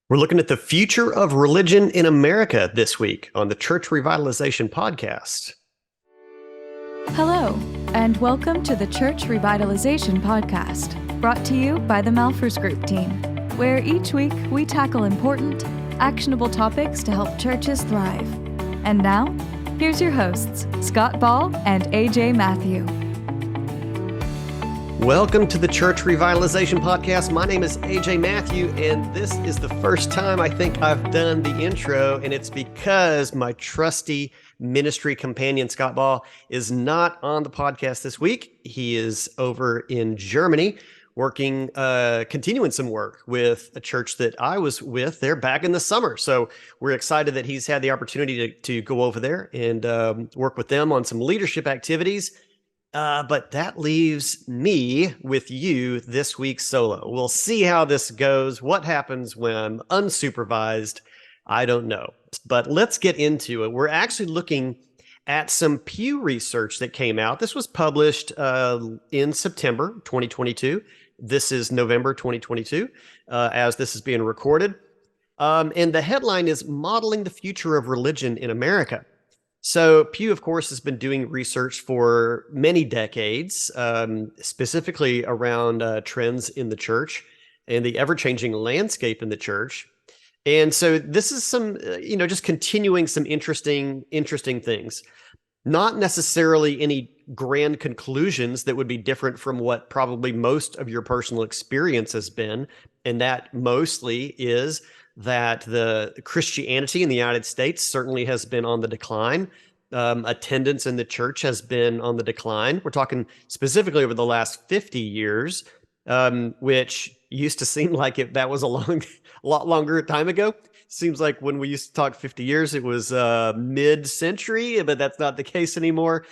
We're looking at the future of religion in America this week on the Church Revitalization Podcast. Hello, and welcome to the Church Revitalization Podcast, brought to you by the Malfers Group team, where each week we tackle important, actionable topics to help churches thrive. And now, here's your hosts, Scott Ball and AJ Matthew. Welcome to the Church Revitalization Podcast. My name is AJ Matthew, and this is the first time I think I've done the intro, and it's because my trusty ministry companion, Scott Ball, is not on the podcast this week. He is over in Germany working, continuing some work with a church that I was with there back in the summer. So we're excited that he's had the opportunity to go over there and work with them on some leadership activities. But that leaves me with you this week solo. We'll see how this goes. What happens when I'm unsupervised? I don't know. But let's get into it. We're actually looking at some Pew Research that came out. This was published in September 2022. This is November 2022 as this is being recorded. And the headline is Modeling the Future of Religion in America. So Pew, of course, has been doing research for many decades, specifically around trends in the church and the ever-changing landscape in the church. And so this is some, just continuing some interesting things. Not necessarily any grand conclusions that would be different from what probably most of your personal experience has been. And that mostly is that the Christianity in the United States certainly has been on the decline. Attendance in the church has been on the decline. We're talking specifically over the last 50 years, which used to seem like that was a lot longer time ago. Seems like when we used to talk 50 years, it was mid-century, but that's not the case anymore,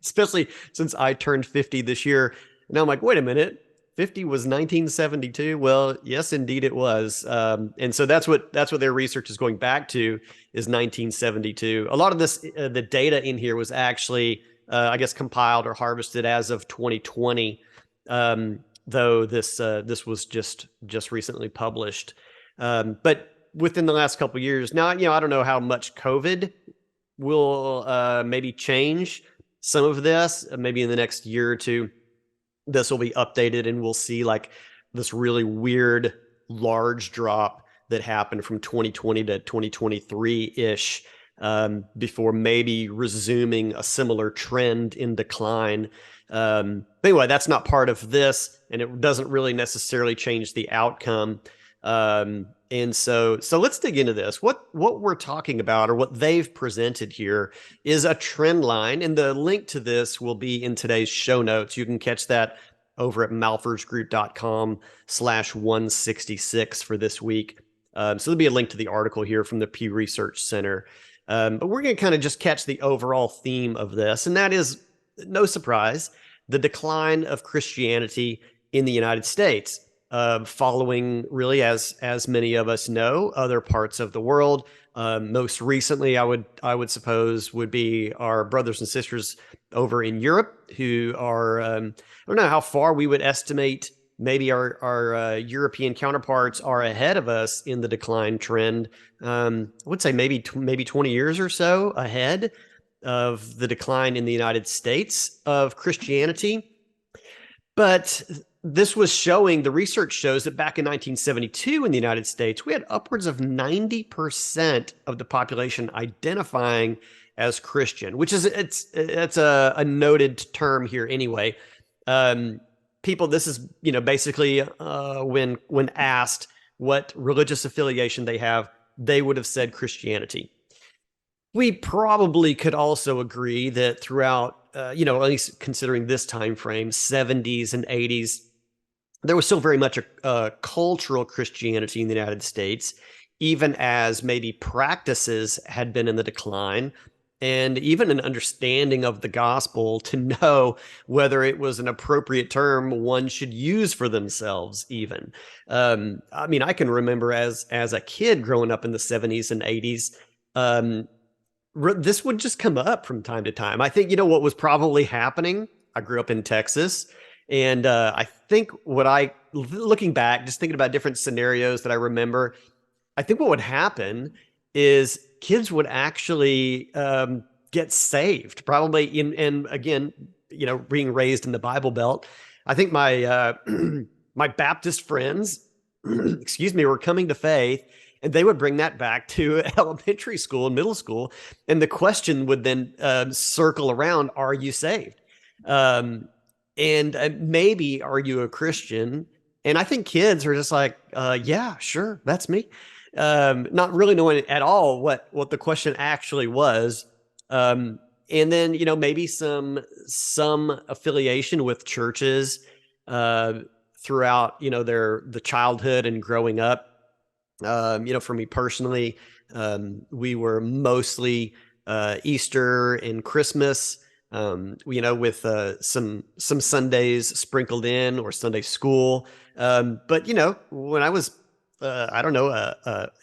especially since I turned 50 this year. Now I'm like, wait a minute. 50 was 1972. Well, yes, indeed it was. And so that's what their research is going back to, is 1972. A lot of this, the data in here was actually, I guess, compiled or harvested as of 2020, though this was just recently published. But within the last couple of years, now, I don't know how much COVID will maybe change some of this, maybe in the next year or two. This will be updated and we'll see like this really weird large drop that happened from 2020 to 2023-ish before maybe resuming a similar trend in decline. But anyway, that's not part of this, and it doesn't really necessarily change the outcome. And so let's dig into this. What we're talking about, or what they've presented here, is a trend line, and the link to this will be in today's show notes. You can catch that over at malfersgroup.com/166 for this week. So there'll be a link to the article here from the Pew Research Center. But we're going to kind of just catch the overall theme of this, and that is, no surprise, the decline of Christianity in the United States. Following, really, as many of us know, other parts of the world. Most recently, I would suppose, would be our brothers and sisters over in Europe, who are, I don't know how far we would estimate maybe our European counterparts are ahead of us in the decline trend. I would say maybe 20 years or so ahead of the decline in the United States of Christianity. But this was showing, the research shows that back in 1972 in the United States, we had upwards of 90% of the population identifying as Christian, which is, it's a noted term here anyway. People, this is, basically when asked what religious affiliation they have, they would have said Christianity. We probably could also agree that throughout, at least considering this time frame, 70s and 80s, there was still very much a cultural Christianity in the United States, even as maybe practices had been in the decline, and even an understanding of the gospel to know whether it was an appropriate term one should use for themselves even. I can remember as a kid growing up in the 70s and 80s, this would just come up from time to time. I think, what was probably happening, I grew up in Texas, and I think what I looking back, just thinking about different scenarios that I remember, I think what would happen is kids would actually get saved, probably and again, being raised in the Bible Belt. I think my my Baptist friends, excuse me, were coming to faith, and they would bring that back to elementary school and middle school, and the question would then circle around: Are you saved? And maybe, are you a Christian? And I think kids are just like, yeah, sure, that's me. Not really knowing at all what the question actually was. And then, maybe some affiliation with churches throughout, the childhood and growing up. For me personally, we were mostly Easter and Christmas, with some Sundays sprinkled in, or Sunday school. But when I was I don't know,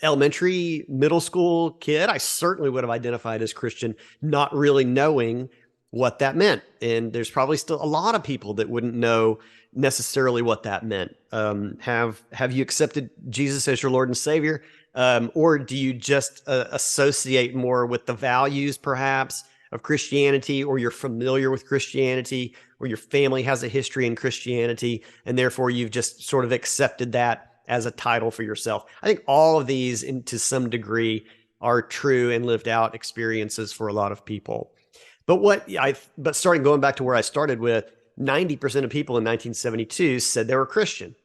elementary, middle school kid, I certainly would have identified as Christian, not really knowing what that meant. And there's probably still a lot of people that wouldn't know necessarily what that meant. Have you accepted Jesus as your Lord and Savior? Or do you just associate more with the values, perhaps, of Christianity, or you're familiar with Christianity, or your family has a history in Christianity, and therefore you've just sort of accepted that as a title for yourself? I think all of these, to some degree, are true and lived out experiences for a lot of people. But going back to where I started with, 90% of people in 1972 said they were Christian.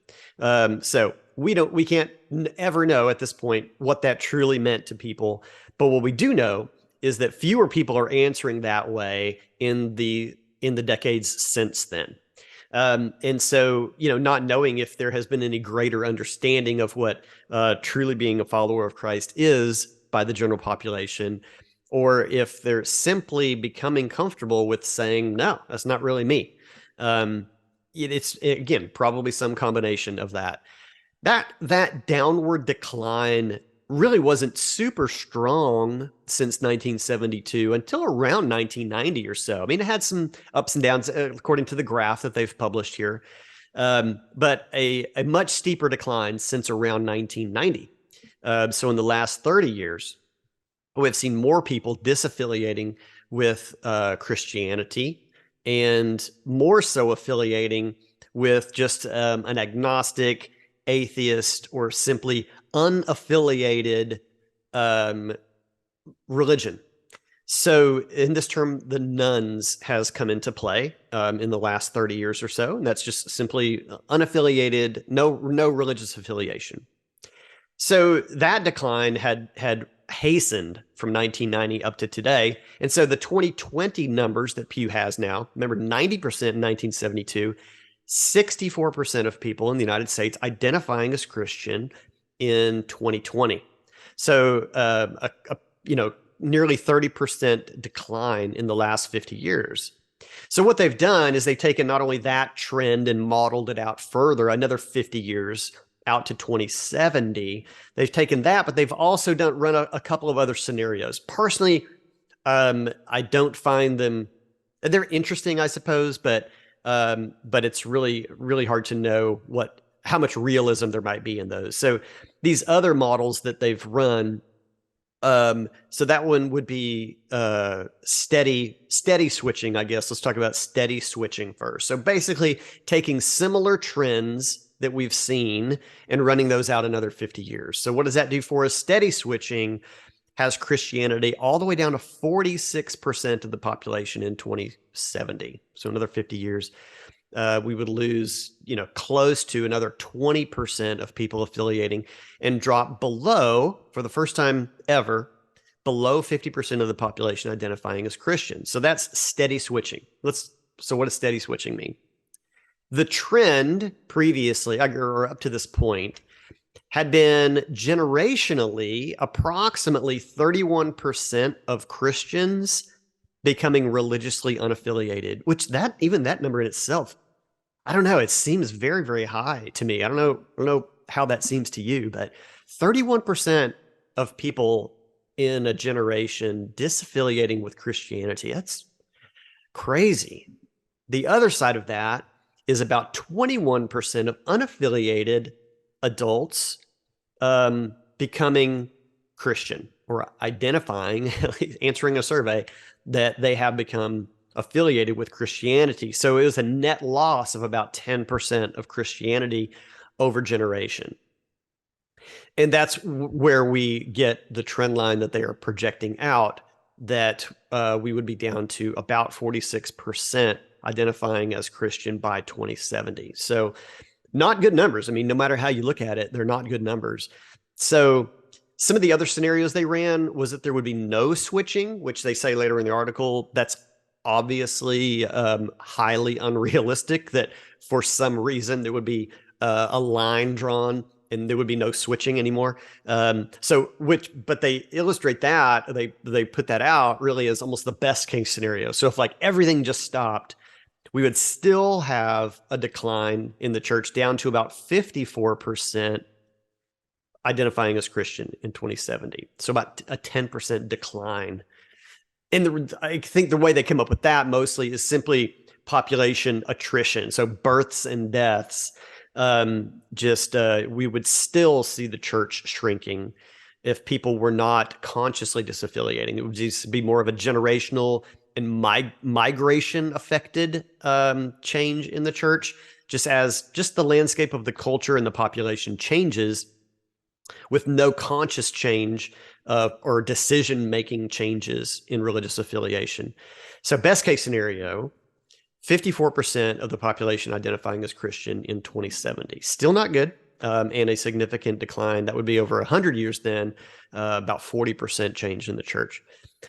So we can't ever know at this point what that truly meant to people. But what we do know is that fewer people are answering that way in the decades since then. And so, not knowing if there has been any greater understanding of what truly being a follower of Christ is by the general population, or if they're simply becoming comfortable with saying, no, that's not really me. It's, again, probably some combination of that. That downward decline really wasn't super strong since 1972 until around 1990 or so. I mean, it had some ups and downs according to the graph that they've published here, but a much steeper decline since around 1990. So in the last 30 years, we've seen more people disaffiliating with Christianity, and more so affiliating with just an agnostic, atheist, or simply unaffiliated religion. So in this term, the nones has come into play in the last 30 years or so, and that's just simply unaffiliated, no religious affiliation. So that decline had hastened from 1990 up to today. And so the 2020 numbers that Pew has now, remember, 90% in 1972, 64% of people in the United States identifying as Christian in 2020. So, nearly 30% decline in the last 50 years. So what they've done is they've taken not only that trend and modeled it out further, another 50 years out to 2070. They've taken that, but they've also run a couple of other scenarios. Personally, I don't find them, they're interesting, I suppose, but it's really, really hard to know how much realism there might be in those. So these other models that they've run, so that one would be steady switching, I guess. Let's talk about steady switching first. So basically taking similar trends that we've seen and running those out another 50 years. So what does that do for us? Steady switching has Christianity all the way down to 46% of the population in 2070. So another 50 years. We would lose, close to another 20% of people affiliating, and drop below, for the first time ever, below 50% of the population identifying as Christian. So that's steady switching. So what does steady switching mean? The trend previously, or up to this point, had been generationally approximately 31% of Christians becoming religiously unaffiliated, which even that number in itself, I don't know, it seems very, very high to me. I don't know how that seems to you, but 31% of people in a generation disaffiliating with Christianity, that's crazy. The other side of that is about 21% of unaffiliated adults becoming Christian or identifying, answering a survey that they have become affiliated with Christianity. So it was a net loss of about 10% of Christianity over generation. And that's where we get the trend line that they are projecting out, that we would be down to about 46% identifying as Christian by 2070. So not good numbers. I mean, no matter how you look at it, they're not good numbers. So some of the other scenarios they ran was that there would be no switching, which they say later in the article, that's obviously highly unrealistic, that for some reason there would be a line drawn and there would be no switching anymore. But they illustrate that, they put that out really as almost the best case scenario. So if like everything just stopped, we would still have a decline in the church down to about 54% identifying as Christian in 2070. So about a 10% decline. And I think the way they came up with that mostly is simply population attrition. So births and deaths, we would still see the church shrinking if people were not consciously disaffiliating. It would just be more of a generational and migration affected change in the church, just as the landscape of the culture and the population changes with no conscious change or decision-making changes in religious affiliation. So best case scenario, 54% of the population identifying as Christian in 2070. Still not good, and a significant decline. That would be over 100 years then, about 40% change in the church.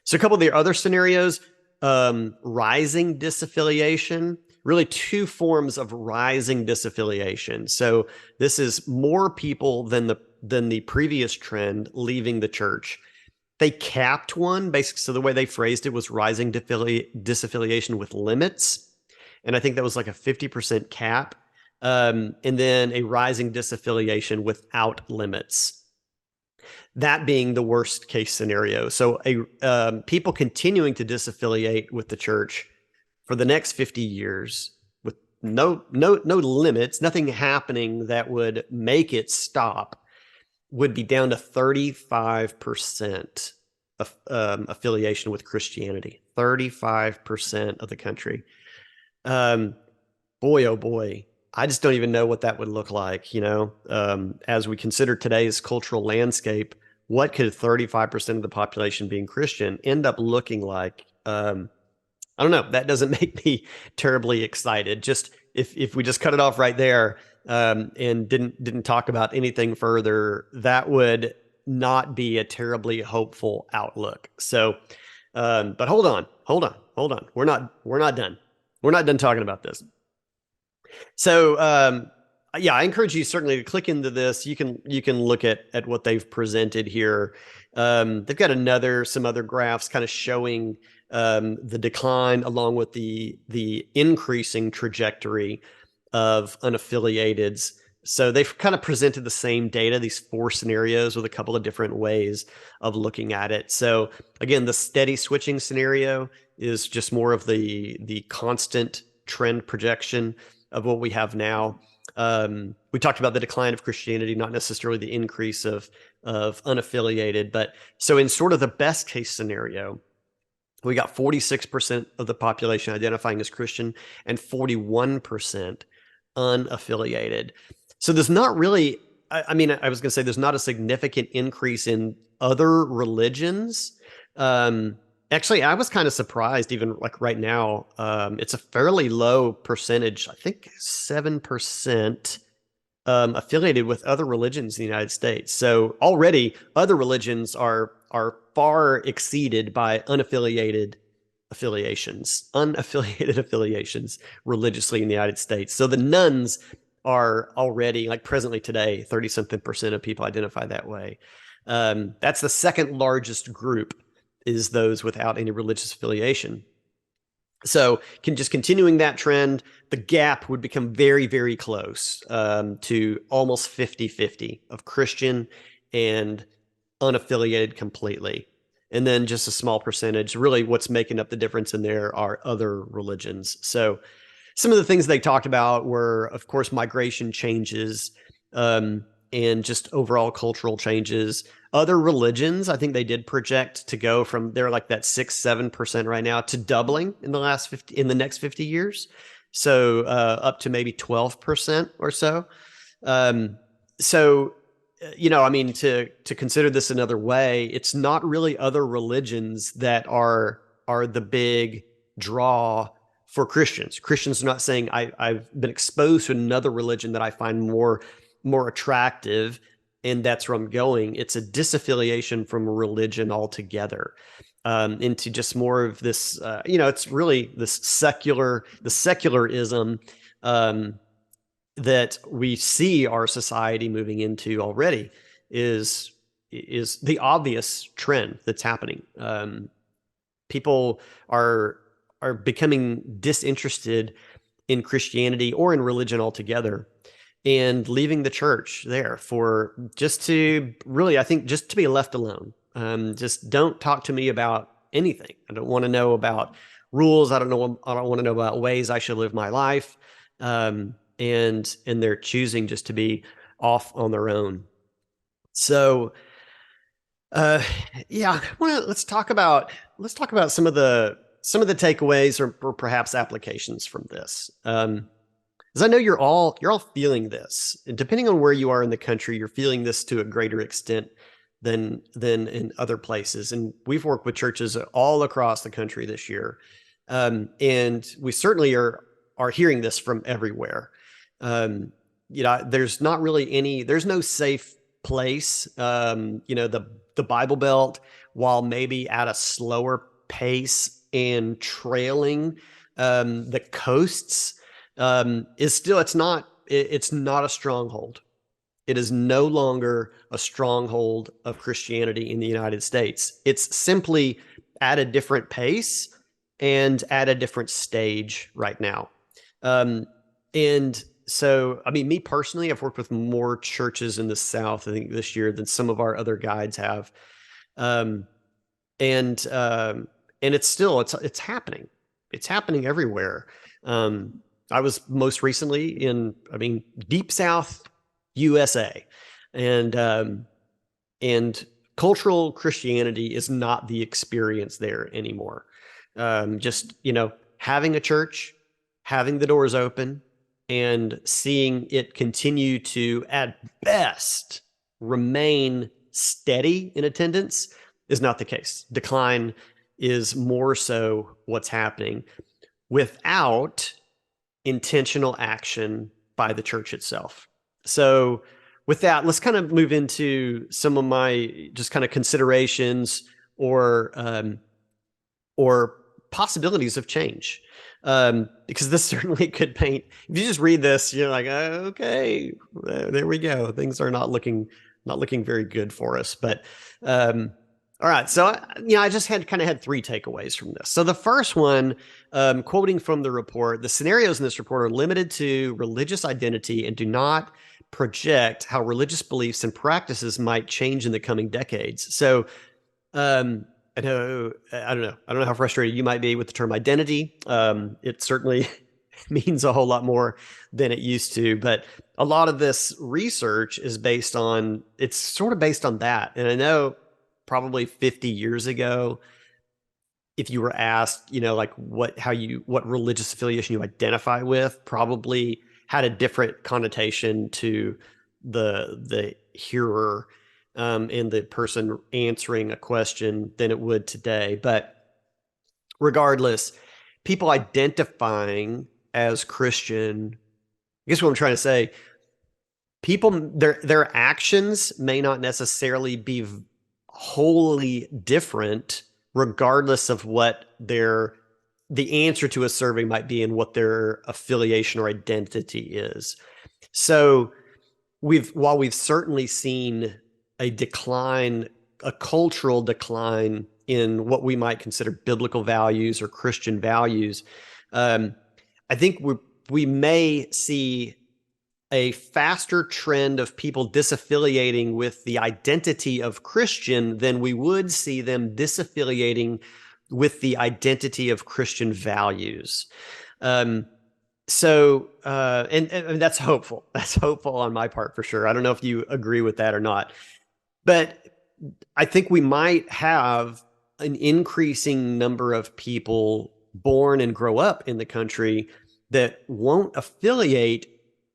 So a couple of the other scenarios, rising disaffiliation, really two forms of rising disaffiliation. So this is more people than the previous trend leaving the church. They capped one, basically. So the way they phrased it was rising disaffiliation with limits. And I think that was like a 50% cap. And then a rising disaffiliation without limits. That being the worst case scenario. So people continuing to disaffiliate with the church for the next 50 years with no limits, nothing happening that would make it stop, would be down to 35% of affiliation with Christianity. 35% of the country. Boy, oh boy. I just don't even know what that would look like, as we consider today's cultural landscape. What could 35% of the population being Christian end up looking like? I don't know. That doesn't make me terribly excited. Just if we just cut it off right there and didn't talk about anything further, that would not be a terribly hopeful outlook. So, but hold on. We're not done. We're not done talking about this. So, I encourage you certainly to click into this. You can look at what they've presented here. They've got some other graphs kind of showing the decline along with the increasing trajectory of unaffiliateds. So they've kind of presented the same data, these four scenarios with a couple of different ways of looking at it. So again, the steady switching scenario is just more of the constant trend projection of what we have now. We talked about the decline of Christianity, not necessarily the increase of unaffiliated, but so in sort of the best case scenario, we got 46% of the population identifying as Christian and 41% unaffiliated. So there's not really, I was going to say there's not a significant increase in other religions. Actually, I was kind of surprised, even like right now, it's a fairly low percentage, I think 7% affiliated with other religions in the United States. So already other religions are far exceeded by unaffiliated affiliations religiously in the United States. So the nuns are already, like presently today, 30-something% of people identify that way. That's the second largest group, is those without any religious affiliation. So continuing that trend, the gap would become very, very close to almost 50-50 of Christian and unaffiliated completely. And then just a small percentage, really what's making up the difference in there are other religions. So some of the things they talked about were, of course, migration changes, and just overall cultural changes. Other religions, I think they did project to go from, they're like that 6-7% right now, to doubling in the next 50 years. So up to maybe 12% or so. So, I mean, to consider this another way, it's not really other religions that are the big draw for Christians. Christians are not saying I've been exposed to another religion that I find more attractive, and that's where I'm going. It's a disaffiliation from religion altogether, into just more of this. It's really the secularism that we see our society moving into already is the obvious trend that's happening. People are becoming disinterested in Christianity or in religion altogether, and leaving the church there for just to really, I think, just to be left alone. Just don't talk to me about anything. I don't want to know about rules. I don't want to know about ways I should live my life. And they're choosing just to be off on their own. So, let's talk about some of the takeaways or perhaps applications from this. Because I know you're all feeling this, and depending on where you are in the country, you're feeling this to a greater extent than in other places. And we've worked with churches all across the country this year, and we certainly are hearing this from everywhere. There's not really there's no safe place. The Bible Belt, while maybe at a slower pace and trailing the coasts, is still, it's not a stronghold. It is no longer a stronghold of Christianity in the United States. It's simply at a different pace and at a different stage right now. And so, I mean, me personally, I've worked with more churches in the South, I think, this year than some of our other guides have. And it's still, it's happening. It's happening everywhere. I was most recently in, Deep South USA, and cultural Christianity is not the experience there anymore. Just, having a church, having the doors open, and seeing it continue to, at best, remain steady in attendance is not the case. Decline is more so what's happening without intentional action by the church itself. So with that, let's kind of move into some of my just kind of considerations or possibilities of change. Because this certainly could paint, if you just read this, you're like, okay, there we go. Things are not looking very good for us. But all right, so I just had three takeaways from this. So the first one, quoting from the report, the scenarios in this report are limited to religious identity and do not project how religious beliefs and practices might change in the coming decades. So I don't know how frustrated you might be with the term identity. It certainly means a whole lot more than it used to, but a lot of this research is based on that. And I know probably 50 years ago, if you were asked, what religious affiliation you identify with, probably had a different connotation to the hearer and the person answering a question than it would today. But regardless, people identifying as Christian, I guess what I'm trying to say, their actions may not necessarily be wholly different, regardless of what the answer to a survey might be and what their affiliation or identity is. So while we've certainly seen a cultural decline in what we might consider biblical values or Christian values, I think we may see a faster trend of people disaffiliating with the identity of Christian than we would see them disaffiliating with the identity of Christian values. And that's hopeful. That's hopeful on my part for sure. I don't know if you agree with that or not, but I think we might have an increasing number of people born and grow up in the country that won't affiliate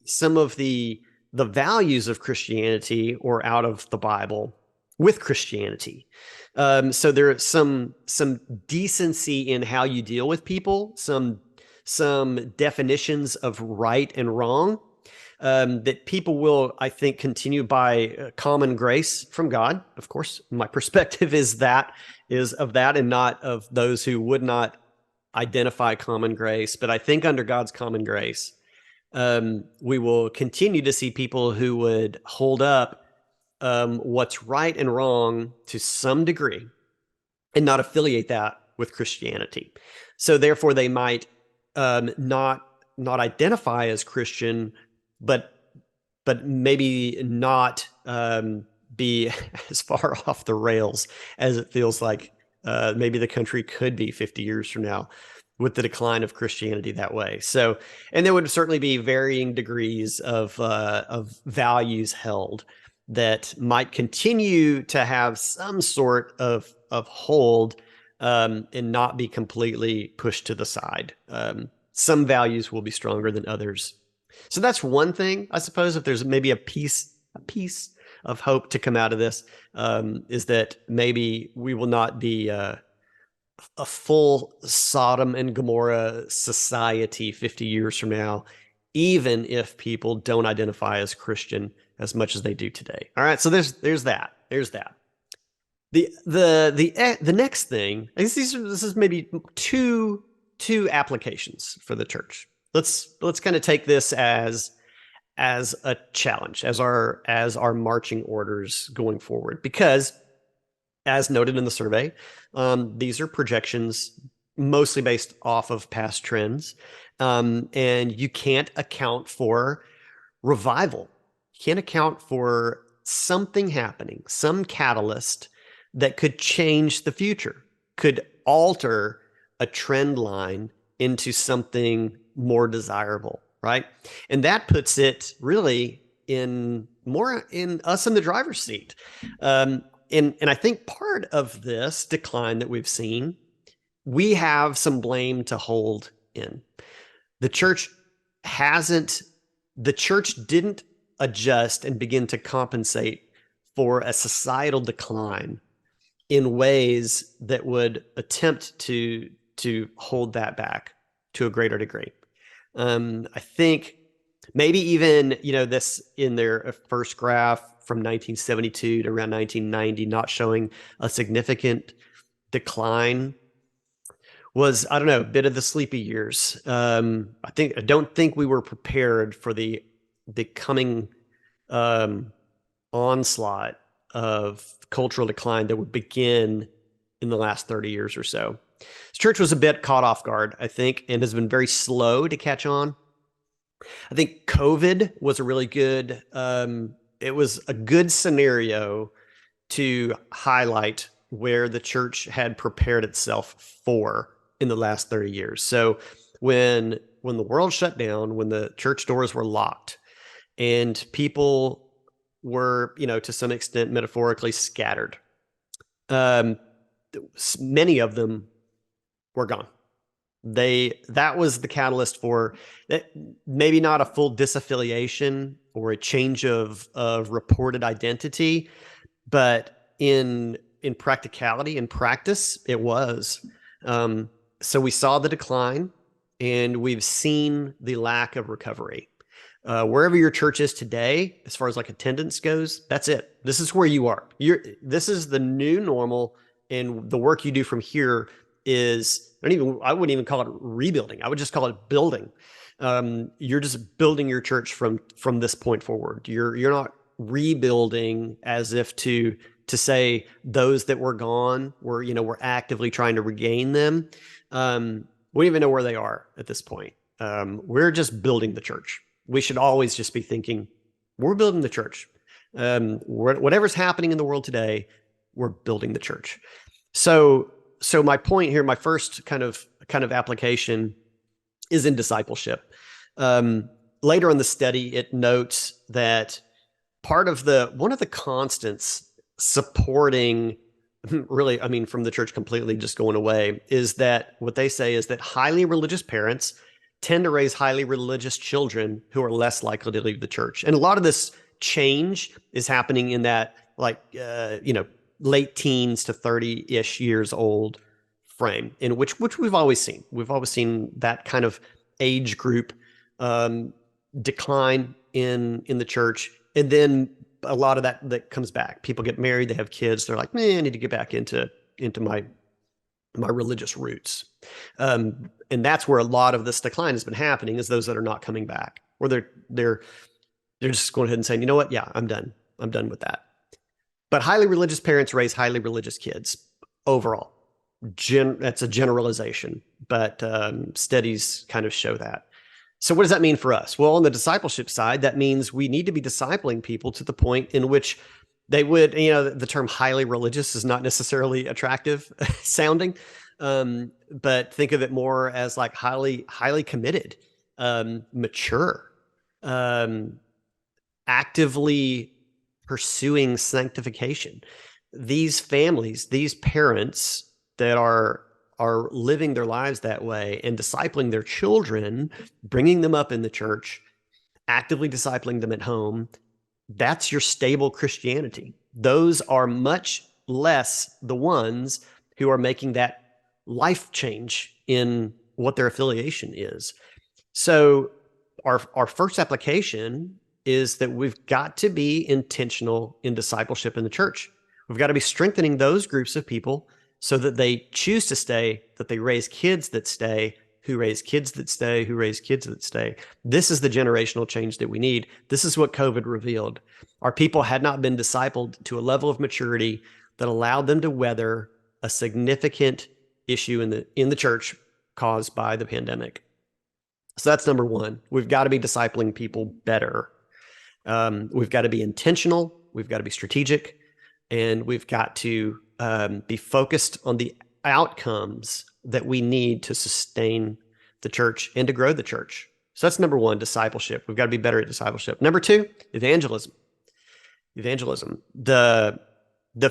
some of the values of Christianity or out of the Bible with Christianity. So there's some decency in how you deal with people, some definitions of right and wrong, that people will, I think, continue by common grace from God. Of course, my perspective is of that and not of those who would not identify common grace. But I think under God's common grace, we will continue to see people who would hold up what's right and wrong to some degree and not affiliate that with Christianity. So therefore, they might not identify as Christian, but maybe not be as far off the rails as it feels like maybe the country could be 50 years from now with the decline of Christianity that way. So, and there would certainly be varying degrees of values held that might continue to have some sort of hold and not be completely pushed to the side. Some values will be stronger than others. So that's one thing, I suppose, if there's maybe a piece of hope to come out of this, is that maybe we will not be a full Sodom and Gomorrah society 50 years from now, even if people don't identify as Christian as much as they do today. All right, so there's that. The next thing, I guess this is maybe two applications for the church. Let's kind of take this as a challenge, as our marching orders going forward, because as noted in the survey, these are projections mostly based off of past trends, and you can't account for revival. You can't account for something happening, some catalyst that could change the future, could alter a trend line into something more desirable, right? And that puts it really more in us in the driver's seat. And I think part of this decline that we've seen, we have some blame to hold in. The church didn't adjust and begin to compensate for a societal decline in ways that would attempt to hold that back to a greater degree. I think maybe even, this in their first graph from 1972 to around 1990, not showing a significant decline was, I don't know, a bit of the sleepy years. I don't think we were prepared for the coming onslaught of cultural decline that would begin in the last 30 years or so. The church was a bit caught off guard, I think, and has been very slow to catch on. I think COVID was a really good, it was a good scenario to highlight where the church had prepared itself for in the last 30 years. So when the world shut down, when the church doors were locked and people were, to some extent, metaphorically scattered, many of them were gone. That was the catalyst for that, maybe not a full disaffiliation or a change of reported identity, but in practicality, in practice, it was. So we saw the decline, and we've seen the lack of recovery. Wherever your church is today, as far as like attendance goes, that's it. This is where you are. This is the new normal, and the work you do from here is, I wouldn't even call it rebuilding. I would just call it building. You're just building your church from this point forward. You're not rebuilding as if to say those that were gone we're actively trying to regain them. We don't even know where they are at this point. We're just building the church. We should always just be thinking, we're building the church. Whatever's happening in the world today, we're building the church. So my point here, my first kind of application is in discipleship. Later in the study, it notes that one of the constants supporting really, I mean, from the church completely just going away, is that what they say is that highly religious parents tend to raise highly religious children who are less likely to leave the church. And a lot of this change is happening in that, like, late teens to 30-ish years old frame, in which we've always seen. We've always seen that kind of age group decline in the church. And then a lot of that comes back. People get married, they have kids. They're like, man, I need to get back into my religious roots. And that's where a lot of this decline has been happening, is those that are not coming back, or they're just going ahead and saying, you know what? Yeah, I'm done. I'm done with that. But highly religious parents raise highly religious kids overall. That's a generalization, but studies kind of show that. So what does that mean for us? Well, on the discipleship side, that means we need to be discipling people to the point in which they would, the term highly religious is not necessarily attractive sounding, but think of it more as like highly committed, mature, actively pursuing sanctification. These families, these parents that are living their lives that way and discipling their children, bringing them up in the church, actively discipling them at home, that's your stable Christianity. Those are much less the ones who are making that life change in what their affiliation is. So our first application is that we've got to be intentional in discipleship in the church. We've got to be strengthening those groups of people so that they choose to stay, that they raise kids that stay, who raise kids that stay, who raise kids that stay. This is the generational change that we need. This is what COVID revealed. Our people had not been discipled to a level of maturity that allowed them to weather a significant issue in the church caused by the pandemic. So that's number one. We've got to be discipling people better. We've got to be intentional. We've got to be strategic, and we've got to be focused on the outcomes that we need to sustain the church and to grow the church. So that's number one, discipleship. We've got to be better at discipleship. Number two, evangelism. The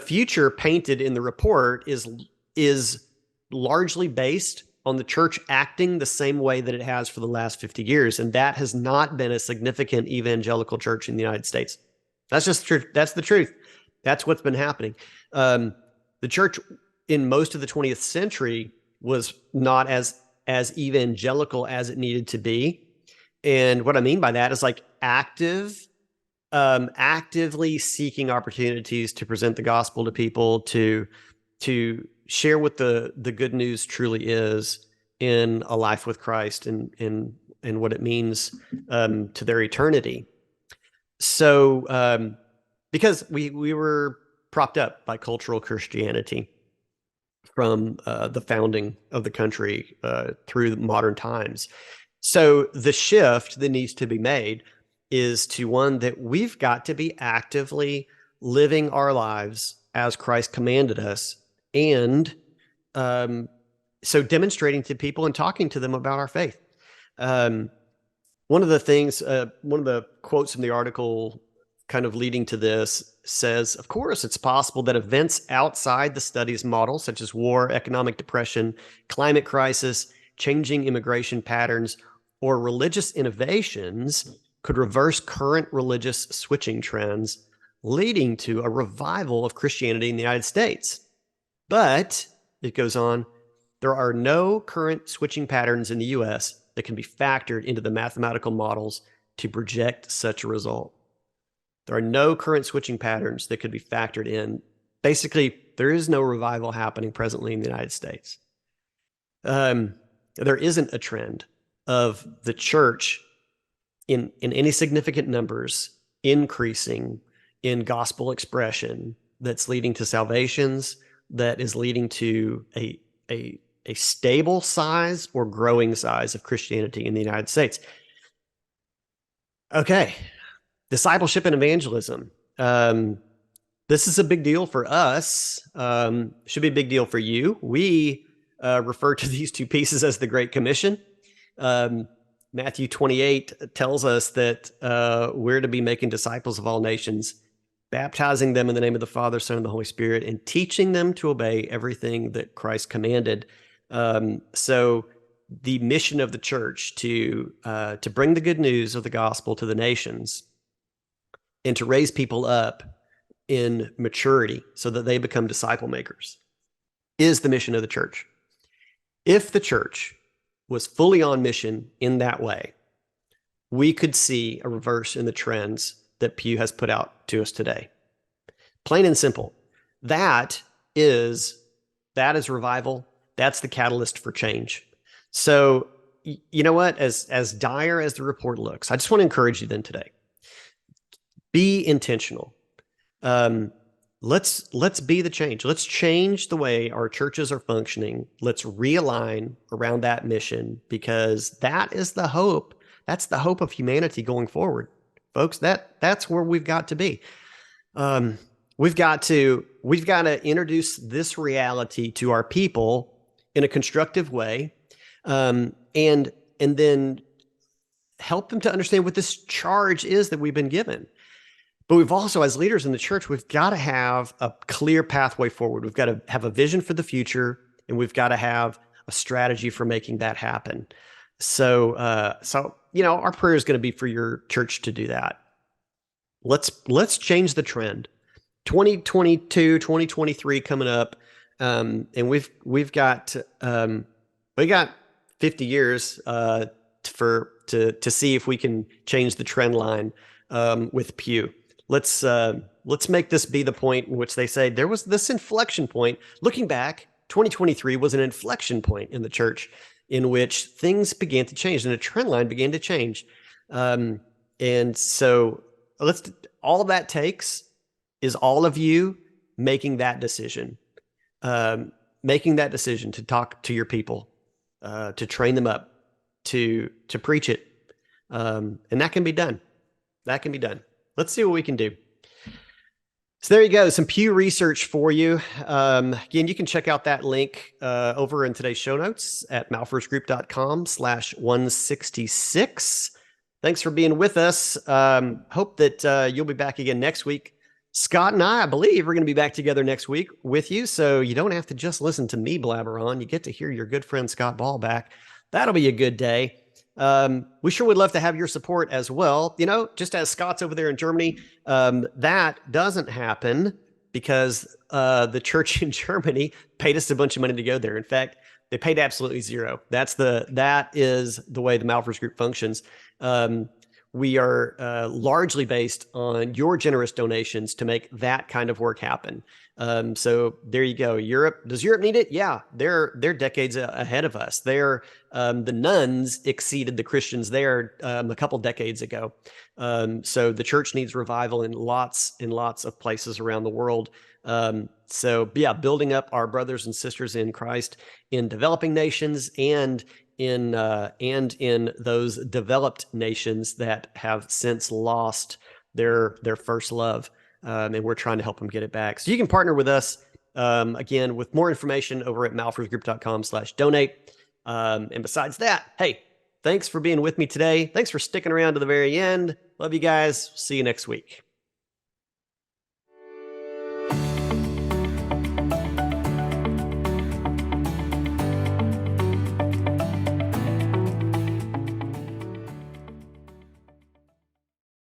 future painted in the report is largely based on the church acting the same way that it has for the last 50 years. And that has not been a significant evangelical church in the United States. That's just true. That's the truth. That's what's been happening. The church in most of the 20th century was not as evangelical as it needed to be. And what I mean by that is like actively seeking opportunities to present the gospel to people, to share what the good news truly is in a life with Christ and what it means to their eternity. So because we were propped up by cultural Christianity from the founding of the country through modern times. So the shift that needs to be made is to one that we've got to be actively living our lives as Christ commanded us, and so demonstrating to people and talking to them about our faith. One of the quotes from the article kind of leading to this says, of course, it's possible that events outside the study's model, such as war, economic depression, climate crisis, changing immigration patterns, or religious innovations could reverse current religious switching trends, leading to a revival of Christianity in the United States. But, it goes on, there are no current switching patterns in the U.S. that can be factored into the mathematical models to project such a result. There are no current switching patterns that could be factored in. Basically, there is no revival happening presently in the United States. There isn't a trend of the church in any significant numbers increasing in gospel expression that's leading to salvations, that is leading to a stable size or growing size of Christianity in the United States. Okay. Discipleship and evangelism. This is a big deal for us. Should be a big deal for you. We refer to these two pieces as the Great Commission. Matthew 28 tells us that we're to be making disciples of all nations, baptizing them in the name of the Father, Son, and the Holy Spirit, and teaching them to obey everything that Christ commanded. So the mission of the church to bring the good news of the gospel to the nations and to raise people up in maturity so that they become disciple makers is the mission of the church. If the church was fully on mission in that way, we could see a reverse in the trends that Pew has put out to us today. Plain and simple. That is revival. That's the catalyst for change. So, you know what? As dire as the report looks, I just want to encourage you then today. Be intentional. Let's be the change. Let's change the way our churches are functioning. Let's realign around that mission, because that is the hope. That's the hope of humanity going forward, folks. That's where we've got to be. We've got to introduce this reality to our people in a constructive way, and then help them to understand what this charge is that we've been given. But we've also, as leaders in the church, we've got to have a clear pathway forward. We've got to have a vision for the future, and we've got to have a strategy for making that happen. So our prayer is going to be for your church to do that. Let's change the trend. 2022, 2023 coming up, and we've got 50 years to see if we can change the trend line with Pew. Let's make this be the point in which they say there was this inflection point. Looking back, 2023 was an inflection point in the church in which things began to change and a trend line began to change. And so all that takes is all of you making that decision to talk to your people, to train them up, to preach it. And that can be done. Let's see what we can do. So there you go. Some Pew Research for you. Again, you can check out that link over in today's show notes at malfirsgroup.com/166. Thanks for being with us. Hope that you'll be back again next week. Scott and I believe we're going to be back together next week with you. So you don't have to just listen to me blabber on. You get to hear your good friend Scott Ball back. That'll be a good day. We sure would love to have your support as well. Just as Scott's over there in Germany, that doesn't happen because the church in Germany paid us a bunch of money to go there. In fact, they paid absolutely zero. That is the way the Malfers Group functions. We are largely based on your generous donations to make that kind of work happen. So there you go. Does Europe need it? Yeah, they're decades ahead of us. The nuns exceeded the Christians there a couple decades ago. So the church needs revival in lots of places around the world. So yeah, building up our brothers and sisters in Christ in developing nations and in those developed nations that have since lost their first love. And we're trying to help them get it back. So you can partner with us, again, with more information over at malfersgroup.com/donate. And besides that, hey, thanks for being with me today. Thanks for sticking around to the very end. Love you guys. See you next week.